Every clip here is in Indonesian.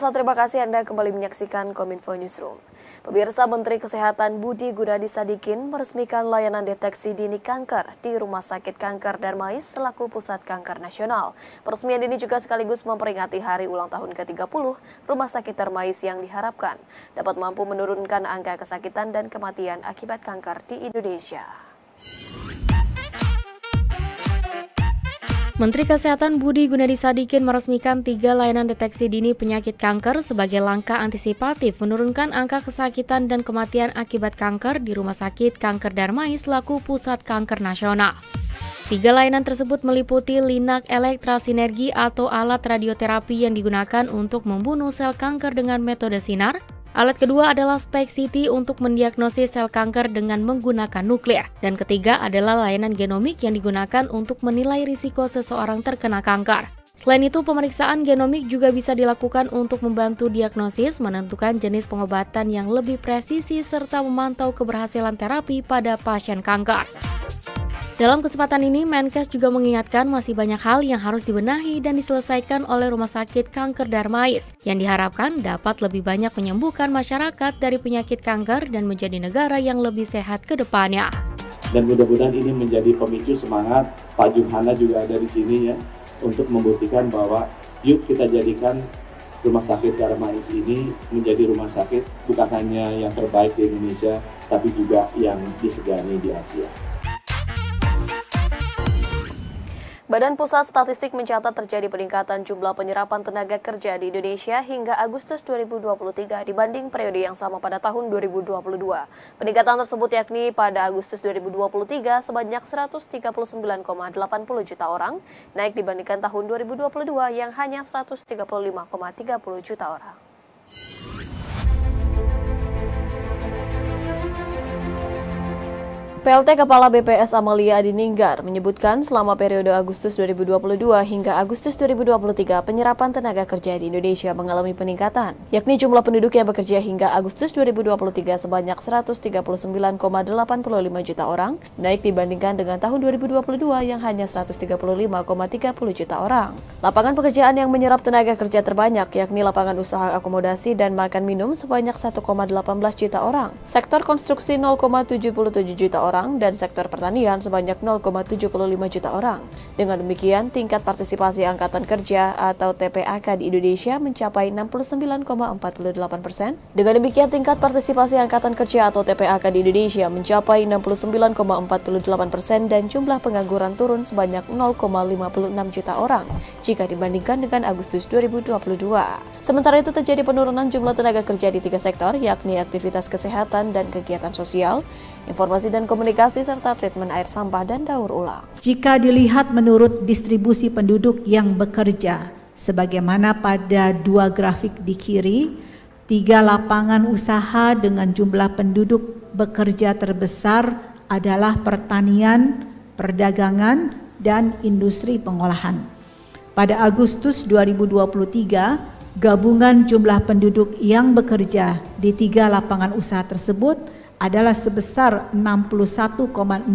Pemirsa, terima kasih Anda kembali menyaksikan Kominfo Newsroom. Pemirsa, Menteri Kesehatan Budi Gunadi Sadikin meresmikan layanan deteksi dini kanker di Rumah Sakit Kanker Darmais selaku Pusat Kanker Nasional. Peresmian ini juga sekaligus memperingati hari ulang tahun ke-30 Rumah Sakit Darmais yang diharapkan dapat mampu menurunkan angka kesakitan dan kematian akibat kanker di Indonesia. Menteri Kesehatan Budi Gunadi Sadikin meresmikan 3 layanan deteksi dini penyakit kanker sebagai langkah antisipatif menurunkan angka kesakitan dan kematian akibat kanker di Rumah Sakit Kanker Darmais selaku Pusat Kanker Nasional. 3 layanan tersebut meliputi Linac Elektrasinergi atau alat radioterapi yang digunakan untuk membunuh sel kanker dengan metode sinar. Alat kedua adalah SPECT untuk mendiagnosis sel kanker dengan menggunakan nuklir. Dan ketiga adalah layanan genomik yang digunakan untuk menilai risiko seseorang terkena kanker. Selain itu, pemeriksaan genomik juga bisa dilakukan untuk membantu diagnosis, menentukan jenis pengobatan yang lebih presisi, serta memantau keberhasilan terapi pada pasien kanker. Dalam kesempatan ini, Menkes juga mengingatkan masih banyak hal yang harus dibenahi dan diselesaikan oleh Rumah Sakit Kanker Darmais, yang diharapkan dapat lebih banyak menyembuhkan masyarakat dari penyakit kanker dan menjadi negara yang lebih sehat ke depannya. Dan mudah-mudahan ini menjadi pemicu semangat, Pak Jumhana juga ada di sini ya, untuk membuktikan bahwa yuk kita jadikan Rumah Sakit Darmais ini menjadi rumah sakit bukan hanya yang terbaik di Indonesia, tapi juga yang disegani di Asia. Badan Pusat Statistik mencatat terjadi peningkatan jumlah penyerapan tenaga kerja di Indonesia hingga Agustus 2023 dibanding periode yang sama pada tahun 2022. Peningkatan tersebut yakni pada Agustus 2023 sebanyak 139,80 juta orang, naik dibandingkan tahun 2022 yang hanya 135,30 juta orang. PLT Kepala BPS Amalia Adininggar menyebutkan selama periode Agustus 2022 hingga Agustus 2023 penyerapan tenaga kerja di Indonesia mengalami peningkatan, yakni jumlah penduduk yang bekerja hingga Agustus 2023 sebanyak 139,85 juta orang, naik dibandingkan dengan tahun 2022 yang hanya 135,30 juta orang. Lapangan pekerjaan yang menyerap tenaga kerja terbanyak yakni lapangan usaha akomodasi dan makan minum sebanyak 1,18 juta orang, sektor konstruksi 0,77 juta orang, dan sektor pertanian sebanyak 0,75 juta orang. Dengan demikian, tingkat partisipasi Angkatan Kerja atau TPAK di Indonesia mencapai 69,48%. Dengan demikian, tingkat partisipasi Angkatan Kerja atau TPAK di Indonesia mencapai 69,48% dan jumlah pengangguran turun sebanyak 0,56 juta orang jika dibandingkan dengan Agustus 2022. Sementara itu terjadi penurunan jumlah tenaga kerja di 3 sektor, yakni aktivitas kesehatan dan kegiatan sosial, informasi dan komunikasi, serta treatment air sampah dan daur ulang. Jika dilihat menurut distribusi penduduk yang bekerja, sebagaimana pada 2 grafik di kiri, 3 lapangan usaha dengan jumlah penduduk bekerja terbesar adalah pertanian, perdagangan, dan industri pengolahan. Pada Agustus 2023, gabungan jumlah penduduk yang bekerja di 3 lapangan usaha tersebut adalah sebesar 61,03%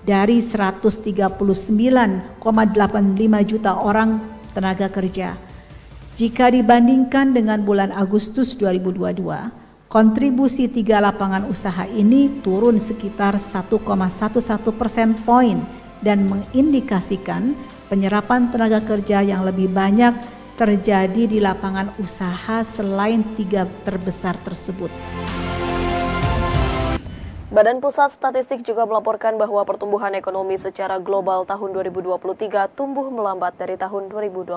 dari 139,85 juta orang tenaga kerja. Jika dibandingkan dengan bulan Agustus 2022, kontribusi 3 lapangan usaha ini turun sekitar 1,11 persen poin dan mengindikasikan penyerapan tenaga kerja yang lebih banyak terjadi di lapangan usaha selain 3 terbesar tersebut. Badan Pusat Statistik juga melaporkan bahwa pertumbuhan ekonomi secara global tahun 2023 tumbuh melambat dari tahun 2022.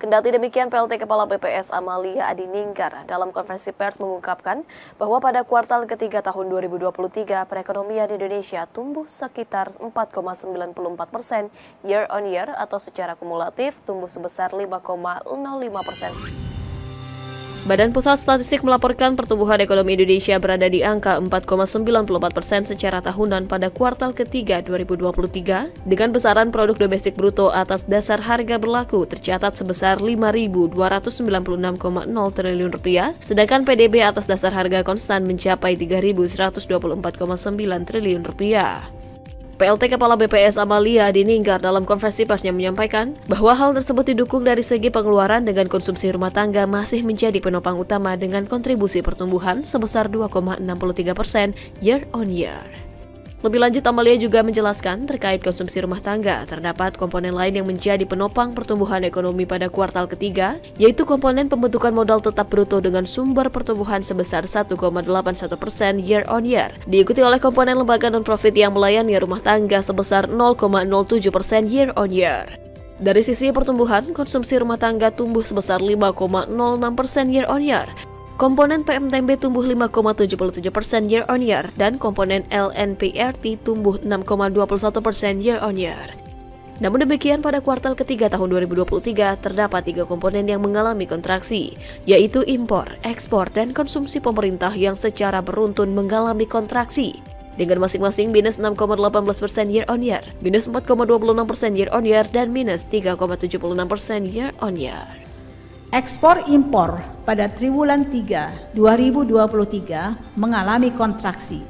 Kendati demikian, PLT Kepala BPS Amalia Adininggar dalam konferensi pers mengungkapkan bahwa pada kuartal ketiga tahun 2023 perekonomian Indonesia tumbuh sekitar 4,94% year on year atau secara kumulatif tumbuh sebesar 5,05%. Badan Pusat Statistik melaporkan pertumbuhan ekonomi Indonesia berada di angka 4,94% secara tahunan pada kuartal ketiga 2023 dengan besaran produk domestik bruto atas dasar harga berlaku tercatat sebesar Rp5.296,0 triliun, sedangkan PDB atas dasar harga konstan mencapai Rp3.124,9 triliun. PLT Kepala BPS Amalia Adininggar dalam konferensi persnya menyampaikan bahwa hal tersebut didukung dari segi pengeluaran dengan konsumsi rumah tangga masih menjadi penopang utama dengan kontribusi pertumbuhan sebesar 2,63% year on year. Lebih lanjut, Amalia juga menjelaskan terkait konsumsi rumah tangga, terdapat komponen lain yang menjadi penopang pertumbuhan ekonomi pada kuartal ketiga, yaitu komponen pembentukan modal tetap bruto dengan sumber pertumbuhan sebesar 1,81% year on year, diikuti oleh komponen lembaga non-profit yang melayani rumah tangga sebesar 0,07% year on year. Dari sisi pertumbuhan, konsumsi rumah tangga tumbuh sebesar 5,06% year on year, komponen PMTB tumbuh 5,77% year on year, dan komponen LNPRT tumbuh 6,21% year on year. Namun demikian, pada kuartal ketiga tahun 2023 terdapat 3 komponen yang mengalami kontraksi, yaitu impor, ekspor, dan konsumsi pemerintah yang secara beruntun mengalami kontraksi, dengan masing-masing minus 6,18% year on year, minus 4,26% year on year, dan minus 3,76% year on year. Ekspor-impor pada triwulan 3 2023 mengalami kontraksi.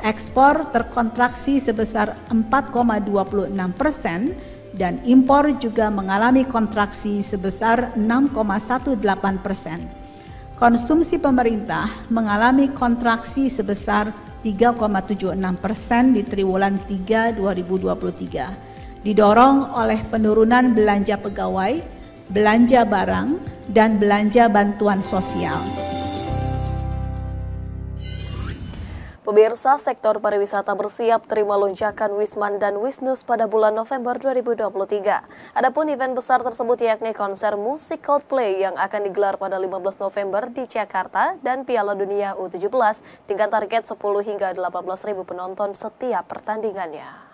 Ekspor terkontraksi sebesar 4,26% dan impor juga mengalami kontraksi sebesar 6,18%. Konsumsi pemerintah mengalami kontraksi sebesar 3,76% di triwulan 3 2023, didorong oleh penurunan belanja pegawai, belanja barang, dan belanja bantuan sosial. Pemirsa, sektor pariwisata bersiap terima lonjakan Wisman dan Wisnus pada bulan November 2023. Adapun event besar tersebut yakni konser musik Coldplay yang akan digelar pada 15 November di Jakarta dan Piala Dunia U17 dengan target 10 hingga 18.000 penonton setiap pertandingannya.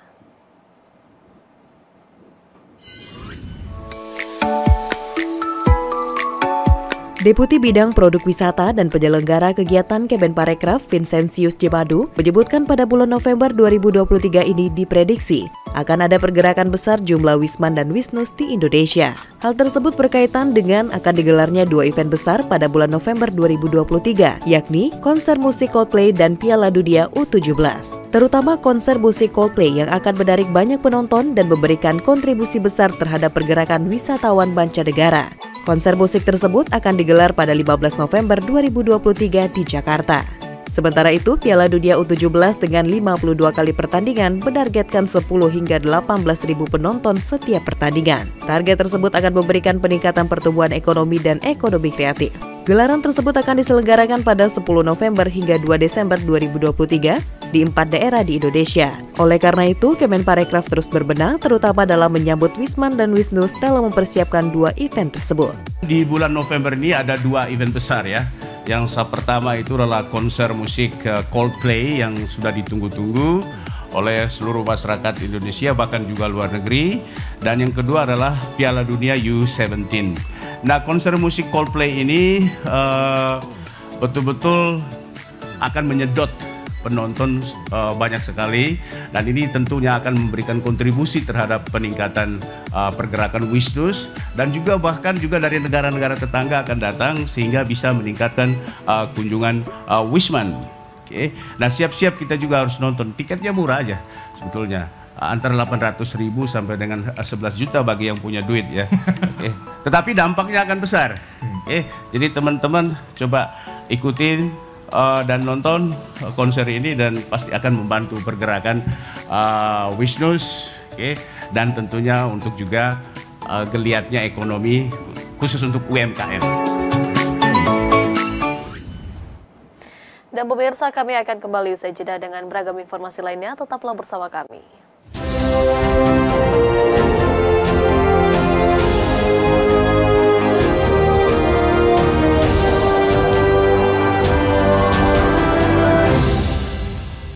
Deputi Bidang Produk Wisata dan Penyelenggara Kegiatan Kemenparekraf Vincentius Jemadu menyebutkan pada bulan November 2023 ini diprediksi akan ada pergerakan besar jumlah Wisman dan Wisnus di Indonesia. Hal tersebut berkaitan dengan akan digelarnya 2 event besar pada bulan November 2023, yakni konser musik Coldplay dan Piala Dunia U17. Terutama konser musik Coldplay yang akan menarik banyak penonton dan memberikan kontribusi besar terhadap pergerakan wisatawan mancanegara. Konser musik tersebut akan digelar pada 15 November 2023 di Jakarta. Sementara itu, Piala Dunia U17 dengan 52 kali pertandingan menargetkan 10 hingga 18.000 penonton setiap pertandingan. Target tersebut akan memberikan peningkatan pertumbuhan ekonomi dan ekonomi kreatif. Gelaran tersebut akan diselenggarakan pada 10 November hingga 2 Desember 2023 di 4 daerah di Indonesia. Oleh karena itu, Kemenparekraf terus berbenah terutama dalam menyambut Wisman dan Wisnus dalam mempersiapkan 2 event tersebut. Di bulan November ini ada 2 event besar ya. Yang pertama itu adalah konser musik Coldplay yang sudah ditunggu-tunggu oleh seluruh masyarakat Indonesia bahkan juga luar negeri. Dan yang kedua adalah Piala Dunia U17. Nah, konser musik Coldplay ini betul-betul akan menyedot penonton banyak sekali, dan ini tentunya akan memberikan kontribusi terhadap peningkatan pergerakan Wisnus, dan juga bahkan juga dari negara-negara tetangga akan datang sehingga bisa meningkatkan kunjungan Wisman. Oke. Nah, siap-siap kita juga harus nonton, tiketnya murah aja sebetulnya. Antara 800.000 sampai dengan 11 juta bagi yang punya duit ya. Oke. Tetapi dampaknya akan besar. Oke. Jadi teman-teman coba ikutin dan nonton konser ini dan pasti akan membantu pergerakan Wisnus, dan tentunya untuk juga geliatnya ekonomi khusus untuk UMKM. Dan pemirsa, kami akan kembali usai jeda dengan beragam informasi lainnya. Tetaplah bersama kami.